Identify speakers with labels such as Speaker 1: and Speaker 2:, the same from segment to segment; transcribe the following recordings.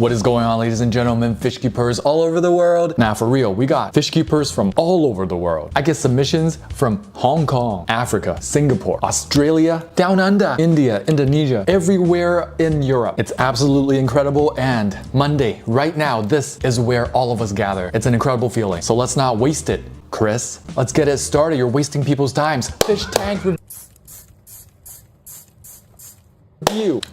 Speaker 1: What is going on, ladies and gentlemen, fish keepers all over the world? Now for real, we got fish keepers from all over the world. I get submissions from Hong Kong, Africa, Singapore, Australia, down under, India, Indonesia, everywhere in Europe. It's absolutely incredible, and Monday, right now, this is where all of us gather. It's an incredible feeling. So let's not waste it, Chris. Let's get it started. You're wasting people's times. Fish tank review.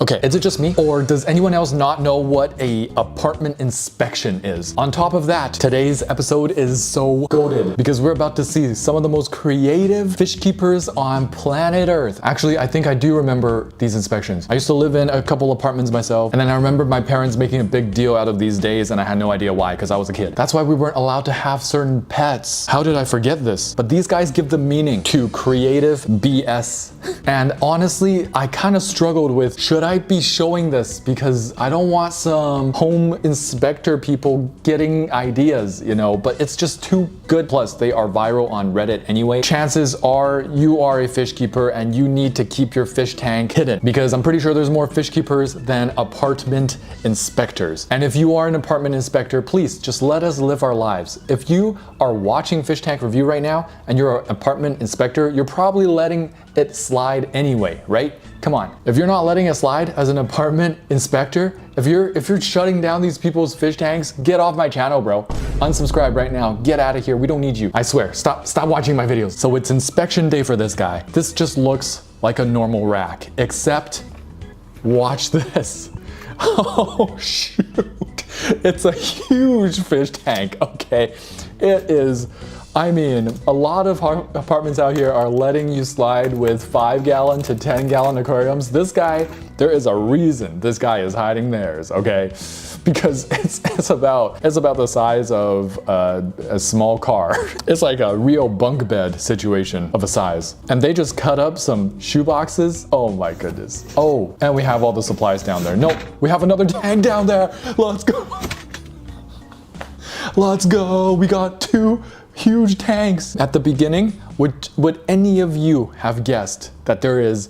Speaker 1: Okay, is it just me, or does anyone else not know what a apartment inspection is? On top of that, today's episode is so goated because we're about to see some of the most creative fish keepers on planet Earth. Actually, I think I do remember these inspections. I used to live in a couple apartments myself, and then I remember my parents making a big deal out of these days, and I had no idea why because I was a kid. That's why we weren't allowed to have certain pets. How did I forget this? But these guys give the meaning to creative BS. And honestly, I kind of struggled with, should I be showing this? Because I don't want some home inspector people getting ideas, you know, but it's just too good. Plus, they are viral on Reddit anyway. Chances are you are a fish keeper and you need to keep your fish tank hidden, because I'm pretty sure there's more fish keepers than apartment inspectors. And if you are an apartment inspector, please just let us live our lives. If you are watching Fish Tank Review right now and you're an apartment inspector, you're probably letting it slide anyway, right? Come on. If you're not letting it slide as an apartment inspector, if you're shutting down these people's fish tanks, get off my channel, bro. Unsubscribe right now. Get out of here. We don't need you. I swear. Stop watching my videos. So it's inspection day for this guy. This just looks like a normal rack, except watch this. Oh shoot. It's a huge fish tank, okay? It is, I mean, a lot of apartments out here are letting you slide with 5-gallon to 10-gallon aquariums. This guy, there is a reason this guy is hiding theirs, okay? Because it's about the size of a small car. It's like a real bunk bed situation of a size. And they just cut up some shoe boxes. Oh my goodness. Oh, and we have all the supplies down there. Nope, we have another tank down there. Let's go. Let's go. We got 2 huge tanks. At the beginning, would any of you have guessed that there is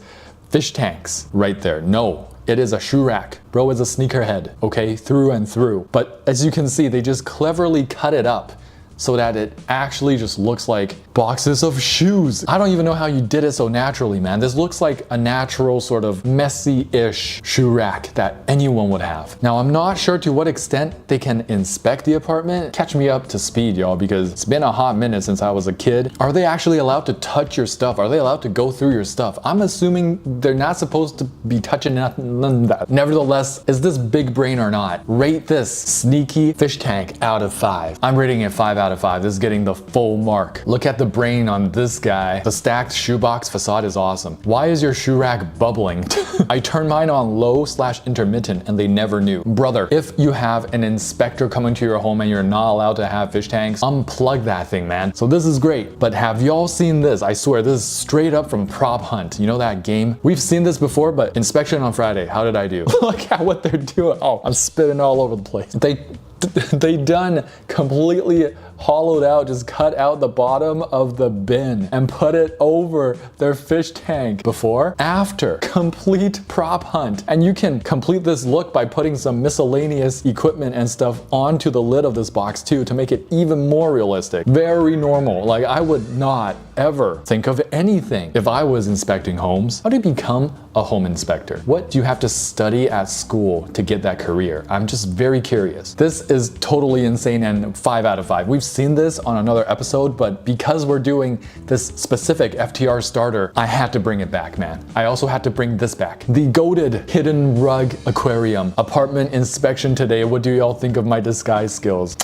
Speaker 1: fish tanks right there? No, it is a shoe rack. Bro is a sneakerhead, okay, through and through. But as you can see, they just cleverly cut it up so that it actually just looks like boxes of shoes. I don't even know how you did it so naturally, man. This looks like a natural sort of messy-ish shoe rack that anyone would have. Now, I'm not sure to what extent they can inspect the apartment. Catch me up to speed, y'all, because it's been a hot minute since I was a kid. Are they actually allowed to touch your stuff? Are they allowed to go through your stuff? I'm assuming they're not supposed to be touching none of that. Nevertheless, is this big brain or not? Rate this sneaky fish tank out of 5. I'm rating it 5 out of 5. This is getting the full mark. Look at the brain on this guy. The stacked shoebox facade is awesome. Why is your shoe rack bubbling? I turned mine on low/intermittent and they never knew. Brother, if you have an inspector coming to your home and you're not allowed to have fish tanks, unplug that thing, man. So this is great, but have y'all seen this? I swear, this is straight up from Prop Hunt. You know that game? We've seen this before, but inspection on Friday. How did I do? Look at what they're doing. Oh, I'm spitting all over the place. They done completely hollowed out, just cut out the bottom of the bin and put it over their fish tank. Before, after, complete prop hunt. And you can complete this look by putting some miscellaneous equipment and stuff onto the lid of this box too to make it even more realistic. Very normal. Like, I would not ever think of anything if I was inspecting homes. How do you become a home inspector? What do you have to study at school to get that career? I'm just very curious. This is totally insane and 5 out of 5. We've seen this on another episode, but because we're doing this specific FTR starter, I had to bring it back, man. I also had to bring this back. The goated hidden rug aquarium apartment inspection today. What do y'all think of my disguise skills?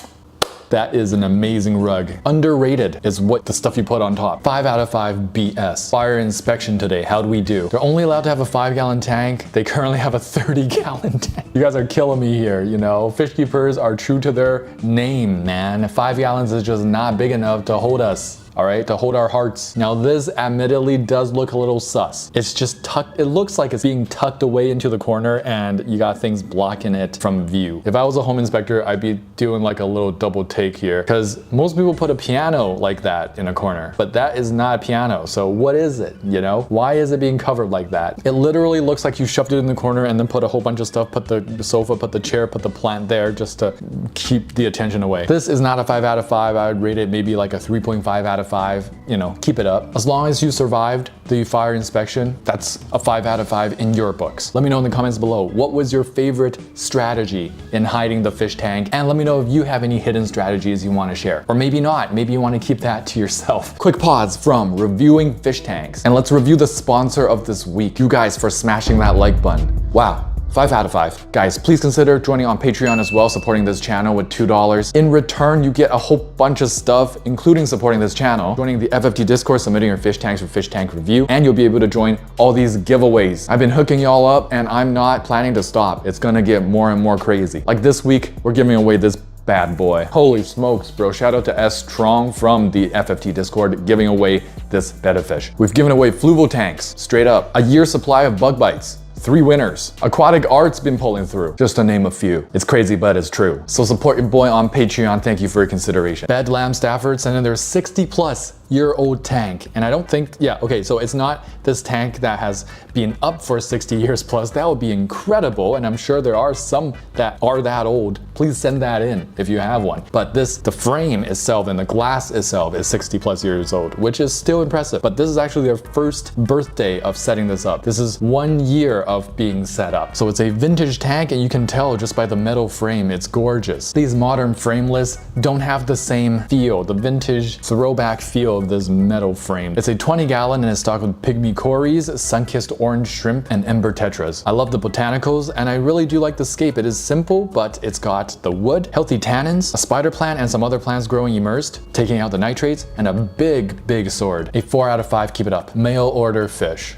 Speaker 1: That is an amazing rug. Underrated is what the stuff you put on top. 5 out of 5 BS. Fire inspection today. How do we do? They're only allowed to have a 5-gallon tank. They currently have a 30-gallon tank. You guys are killing me here, you know? Fish keepers are true to their name, man. 5 gallons is just not big enough to hold us. all right, to hold our hearts. Now this admittedly does look a little sus. It's just tucked, it looks like it's being tucked away into the corner and you got things blocking it from view. If I was a home inspector, I'd be doing like a little double take here because most people put a piano like that in a corner, but that is not a piano. So what is it, you know? Why is it being covered like that? It literally looks like you shoved it in the corner and then put a whole bunch of stuff, put the sofa, put the chair, put the plant there just to keep the attention away. This is not a 5 out of 5. I would rate it maybe like a 3.5 out of 5. You know, keep it up. As long as you survived the fire inspection, that's a 5 out of 5 in your books. Let me know in the comments below, what was your favorite strategy in hiding the fish tank? And let me know if you have any hidden strategies you want to share. Or maybe not, maybe you want to keep that to yourself. Quick pause from reviewing fish tanks. And let's review the sponsor of this week. You guys for smashing that like button. Wow. 5 out of 5. Guys, please consider joining on Patreon as well, supporting this channel with $2. In return, you get a whole bunch of stuff, including supporting this channel, joining the FFT Discord, submitting your fish tanks for fish tank review, and you'll be able to join all these giveaways. I've been hooking y'all up and I'm not planning to stop. It's gonna get more and more crazy. Like this week, we're giving away this bad boy. Holy smokes, bro. Shout out to S Strong from the FFT Discord giving away this betta fish. We've given away fluval tanks, straight up. A year's supply of bug bites. 3 winners. Aquatic Art's been pulling through, just to name a few. It's crazy, but it's true. So support your boy on Patreon. Thank you for your consideration. Bedlam Stafford sent in their 60-plus-year-old tank. And I don't think, yeah, okay, so it's not this tank that has been up for 60 years plus. That would be incredible. And I'm sure there are some that are that old. Please send that in if you have one. But this, the frame itself and the glass itself is 60-plus years old, which is still impressive. But this is actually their first birthday of setting this up. This is 1 year of being set up. So it's a vintage tank and you can tell just by the metal frame, it's gorgeous. These modern frameless don't have the same feel, the vintage throwback feel of this metal frame. It's a 20-gallon and it's stocked with pygmy cories, sun-kissed orange shrimp, and ember tetras. I love the botanicals and I really do like the scape. It is simple, but it's got the wood, healthy tannins, a spider plant and some other plants growing immersed, taking out the nitrates, and a big sword. A 4 out of 5, keep it up. Mail order fish.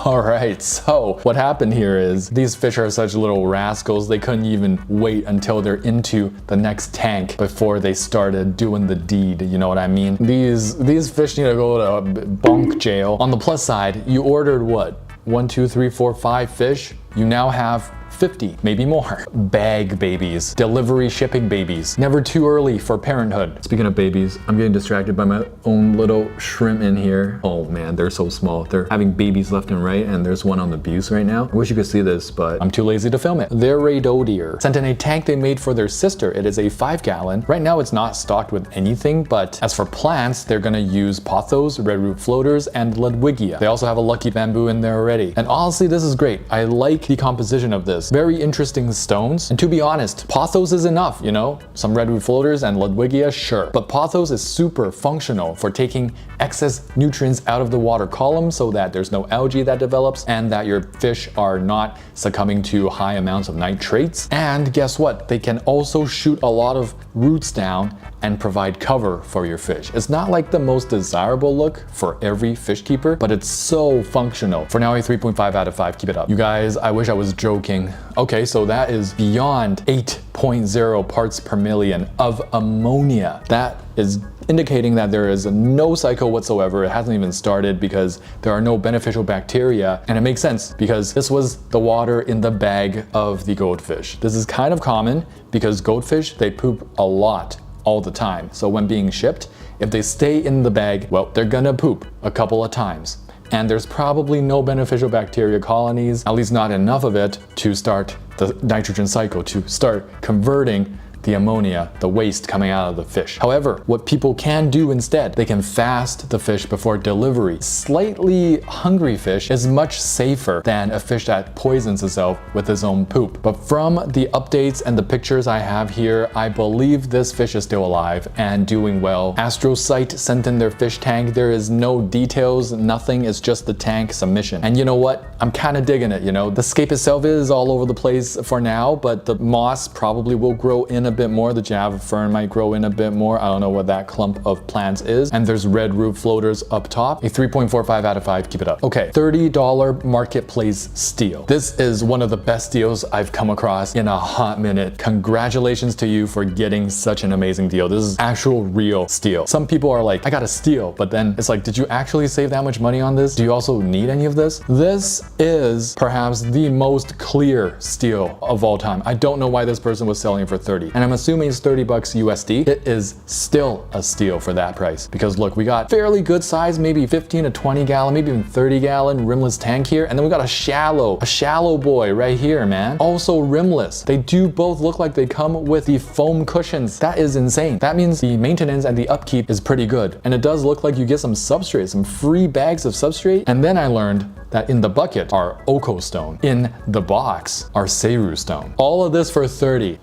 Speaker 1: All right, so what happened here is these fish are such little rascals. They couldn't even wait until they're into the next tank before they started doing the deed. You know what I mean? These fish need to go to bunk jail. On the plus side, you ordered what? 1, 2, 3, 4, 5 fish. You now have 50, maybe more. Bag babies, delivery shipping babies. Never too early for parenthood. Speaking of babies, I'm getting distracted by my own little shrimp in here. Oh man, they're so small. They're having babies left and right, and there's one on the buse right now. I wish you could see this, but I'm too lazy to film it. They're Raidodier. Sent in a tank they made for their sister. It is a 5-gallon. Right now it's not stocked with anything, but as for plants, they're gonna use pothos, red root floaters, and Ludwigia. They also have a lucky bamboo in there already. And honestly, this is great. I like the composition of this. Very interesting stones. And to be honest, pothos is enough, you know? Some red root floaters and Ludwigia, sure. But pothos is super functional for taking excess nutrients out of the water column so that there's no algae that develops and that your fish are not succumbing to high amounts of nitrates. And guess what? They can also shoot a lot of roots down and provide cover for your fish. It's not like the most desirable look for every fish keeper, but it's so functional. For now, a 3.5 out of 5, keep it up. You guys, I wish I was joking. Okay, so that is beyond 8.0 parts per million of ammonia. That is indicating that there is no cycle whatsoever. It hasn't even started because there are no beneficial bacteria. And it makes sense because this was the water in the bag of the goldfish. This is kind of common because goldfish, they poop a lot all the time. So when being shipped, if they stay in the bag, well, they're gonna poop a couple of times. And there's probably no beneficial bacteria colonies, at least not enough of it to start the nitrogen cycle, to start converting the ammonia, the waste coming out of the fish. However, what people can do instead, they can fast the fish before delivery. Slightly hungry fish is much safer than a fish that poisons itself with its own poop. But from the updates and the pictures I have here, I believe this fish is still alive and doing well. Astrocyte sent in their fish tank. There is no details, nothing, it's just the tank submission. And you know what? I'm kind of digging it, you know? The scape itself is all over the place for now, but the moss probably will grow in a a bit more. The Java fern might grow in a bit more. I don't know what that clump of plants is. And there's red root floaters up top. A 3.45 out of 5, keep it up. Okay, $30 marketplace steal. This is one of the best deals I've come across in a hot minute. Congratulations to you for getting such an amazing deal. This is actual real steal. Some people are like, I got a steal, but then it's like, did you actually save that much money on this? Do you also need any of this? This is perhaps the most clear steal of all time. I don't know why this person was selling it for 30, and I'm assuming it's 30 bucks USD. It is still a steal for that price, because look, we got fairly good size, maybe 15 to 20 gallon, maybe even 30 gallon rimless tank here, and then we got a shallow boy right here, man. Also rimless. They do both look like they come with the foam cushions. That is insane. That means the maintenance and the upkeep is pretty good, and it does look like you get some substrate, some free bags of substrate. And then I learned that in the bucket are Oko stone, in the box are Seiru stone. All of this for 30.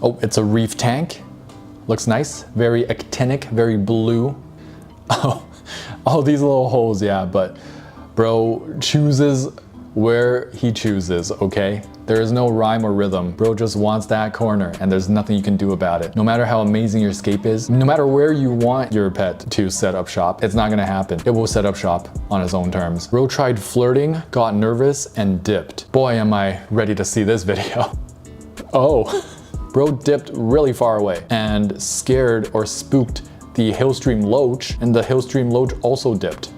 Speaker 1: Oh, it's a reef tank. Looks nice, very actinic, very blue. Oh, these little holes, yeah, but bro chooses where he chooses, okay? There is no rhyme or rhythm. Bro just wants that corner, and there's nothing you can do about it. No matter how amazing your scape is, no matter where you want your pet to set up shop, it's not gonna happen. It will set up shop on its own terms. Bro tried flirting, got nervous, and dipped. Boy, am I ready to see this video. Oh, bro dipped really far away and scared or spooked the Hillstream Loach, and the Hillstream Loach also dipped.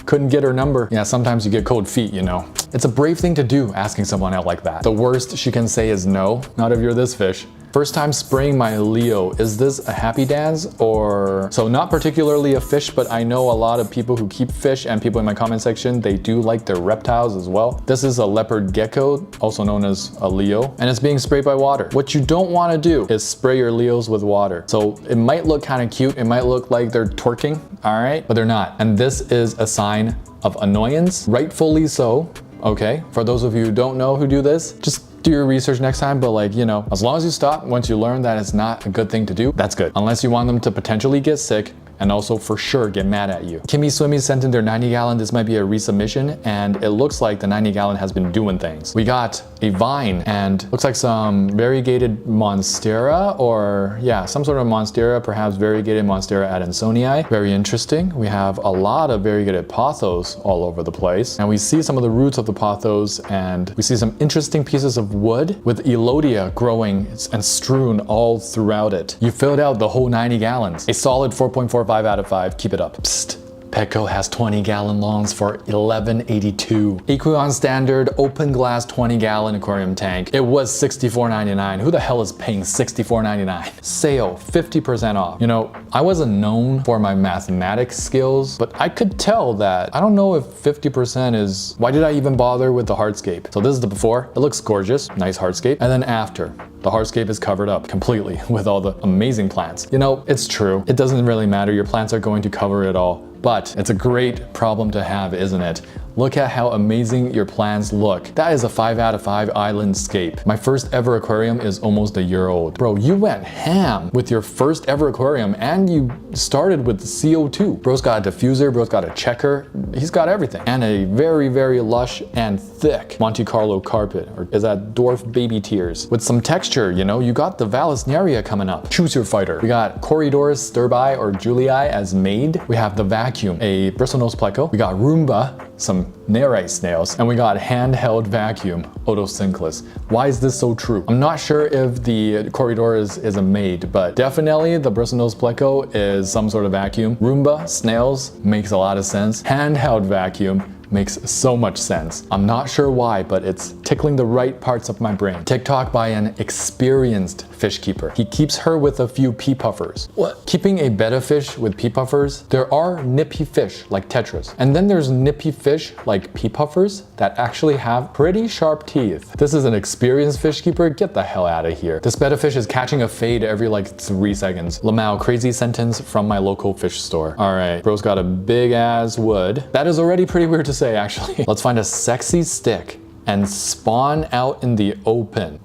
Speaker 1: Couldn't get her number. Yeah, sometimes you get cold feet, you know. It's a brave thing to do, asking someone out like that. The worst she can say is no, not if you're this fish. First time spraying my Leo. Is this a happy dance or... So not particularly a fish, but I know a lot of people who keep fish, and people in my comment section, they do like their reptiles as well. This is a leopard gecko, also known as a Leo, and it's being sprayed by water. What you don't want to do is spray your Leos with water. So it might look kind of cute. It might look like they're twerking, all right? But they're not. And this is a sign of annoyance, rightfully so. Okay, for those of you who don't know who do this, just do your research next time, but like, you know, as long as you stop once you learn that it's not a good thing to do, that's good. Unless you want them to potentially get sick and also for sure get mad at you. Kimmy Swimmy sent in their 90 gallon. This might be a resubmission, and it looks like the 90 gallon has been doing things. We got a vine and looks like some variegated monstera, or yeah, some sort of monstera, perhaps variegated monstera adansonii. Very interesting. We have a lot of variegated pothos all over the place, and we see some of the roots of the pothos, and we see some interesting pieces of wood with elodia growing and strewn all throughout it. You filled out the whole 90 gallons. A solid 4.45 out of 5. Keep it up. Psst. Petco has 20 gallon longs for $11.82. Aquarium standard open glass 20 gallon aquarium tank. It was $64.99. Who the hell is paying $64.99? Sale 50% off. You know, I wasn't known for my mathematics skills, but I could tell that I don't know if 50% is, why did I even bother with the hardscape? So this is the before. It looks gorgeous, nice hardscape. And then after, the hardscape is covered up completely with all the amazing plants. You know, it's true. It doesn't really matter. Your plants are going to cover it all. But it's a great problem to have, isn't it? Look at how amazing your plants look. That is a 5 out of 5 island scape. My first ever aquarium is almost a year old. Bro, you went ham with your first ever aquarium, and you started with CO2. Bro's got a diffuser, bro's got a checker, he's got everything. And a very, very lush and thick Monte Carlo carpet, or is that dwarf baby tears? With some texture, you know, you got the Vallisneria coming up. Choose your fighter. We got Corridors stirbai or Julii as maid. We have the vacuum, a bristlenose pleco. We got Roomba, some Nerite snails, and we got handheld vacuum, Otocinclus. Why is this so true? I'm not sure if the Corridor is a maid, but definitely the bristlenose pleco is some sort of vacuum. Roomba, snails, makes a lot of sense. Handheld vacuum makes so much sense. I'm not sure why, but it's tickling the right parts of my brain. TikTok by an experienced fish keeper. He keeps her with a few pea puffers. What? Keeping a betta fish with pea puffers? There are nippy fish like tetras, and then there's nippy fish like pea puffers that actually have pretty sharp teeth. This is an experienced fish keeper? Get the hell out of here. This betta fish is catching a fade every like 3 seconds. Lamau, crazy sentence from my local fish store. All right, bro's got a big ass wood. That is already pretty weird to say, actually. Let's find a sexy stick and spawn out in the open.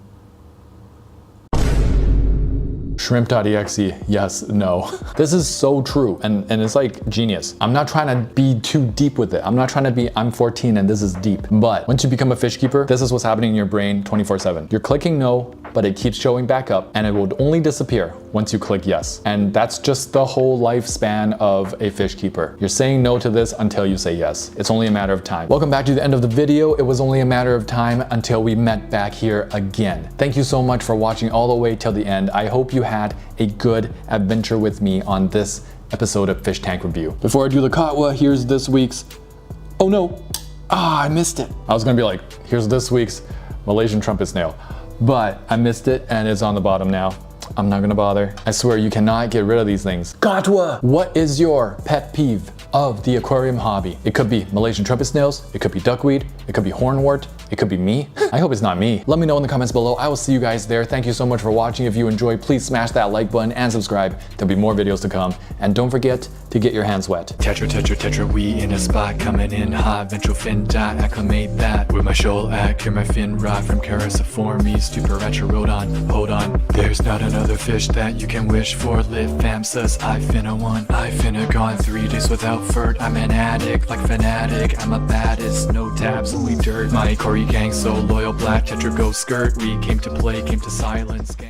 Speaker 1: Shrimp.exe, yes, no. This is so true, and it's like genius. I'm not trying to be too deep with it. I'm not trying to be, I'm 14 and this is deep. But once you become a fish keeper, this is what's happening in your brain 24/7. You're clicking no but it keeps showing back up and it will only disappear once you click yes. And that's just the whole lifespan of a fish keeper. You're saying no to this until you say yes. It's only a matter of time. Welcome back to the end of the video. It was only a matter of time until we met back here again. Thank you so much for watching all the way till the end. I hope you had a good adventure with me on this episode of Fish Tank Review. Before I do the katwa, here's this week's, oh no, I missed it. I was gonna be like, here's this week's Malaysian trumpet snail, but I missed it and it's on the bottom now. I'm not gonna bother. I swear you cannot get rid of these things. Katwa! What is your pet peeve of the aquarium hobby? It could be Malaysian trumpet snails, it could be duckweed, it could be hornwort, it could be me. I hope it's not me. Let me know in the comments below. I will see you guys there. Thank you so much for watching. If you enjoyed, please smash that like button and subscribe. There'll be more videos to come. And don't forget to get your hands wet. Tetra, tetra, tetra, we in a spot coming in hot. Ventral fin dot, acclimate that. With my shoal act, clear my fin rod from Cariciformes to Paracharodon. Hold on, there's not another fish that you can wish for. Lit fam says I finna one. I finna gone 3 days without furt. I'm an addict, like fanatic. I'm a baddest, no tabs, only dirt. My Corey gang so loyal, black tetra go skirt. We came to play, came to silence gang.